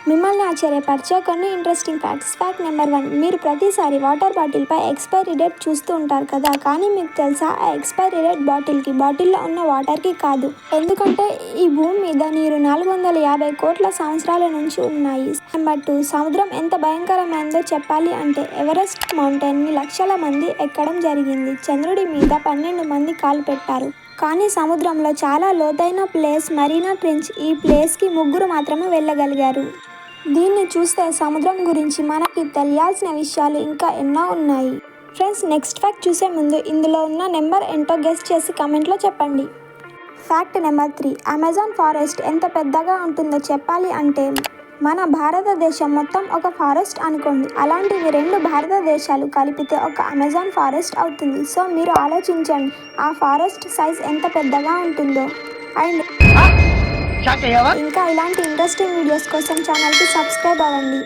మిమ్మల్ని ఆశ్చర్యపరిచే కొన్ని interesting facts. Fact number 1, మీరు ప్రతిసారి వాటర్ బాటిల్పై ఎక్స్పైరీ డేట్ చూస్తూ ఉంటారు కదా, కానీ మీకు తెలుసా ఆ ఎక్స్పైరీ డేట్ బాటిల్లో ఉన్న వాటర్కి కాదు. ఎందుకంటే ఈ భూమి మీద నీరు 450 కోట్ల సంవత్సరాల నుంచి ఉన్నాయి. నెంబర్ 2, సముద్రం ఎంత భయంకరమైందో చెప్పాలి అంటే ఎవరెస్ట్ మౌంటైన్ని లక్షల మంది ఎక్కడం జరిగింది. చంద్రుడి మీద 12 మంది కాలు పెట్టారు. కానీ సముద్రంలో చాలా లోతైన ప్లేస్ మరీనా ట్రెంచ్, ఈ ప్లేస్కి 3 మాత్రమే వెళ్ళగలిగారు. దీన్ని చూస్తే సముద్రం గురించి మనకి తెలియాల్సిన విషయాలు ఇంకా ఎన్నో ఉన్నాయి. ఫ్రెండ్స్, నెక్స్ట్ ఫ్యాక్ట్ చూసే ముందు ఇందులో ఉన్న నెంబర్ ఏంటో గెస్ చేసి కామెంట్లో చెప్పండి. ఫ్యాక్ట్ నెంబర్ 3, అమెజాన్ ఫారెస్ట్ ఎంత పెద్దగా ఉంటుందో చెప్పాలి అంటే మన భారతదేశం మొత్తం ఒక ఫారెస్ట్ అనుకోండి. అలాంటివి 2 భారతదేశాలు కలిపితే ఒక అమెజాన్ ఫారెస్ట్ అవుతుంది. సో మీరు ఆలోచించండి ఆ ఫారెస్ట్ సైజ్ ఎంత పెద్దగా ఉంటుందో. అండ్ ఇంకా ఇలాంటి ఇంట్రెస్టింగ్ వీడియోస్ కోసం ఛానల్కి సబ్స్క్రైబ్ అవ్వండి.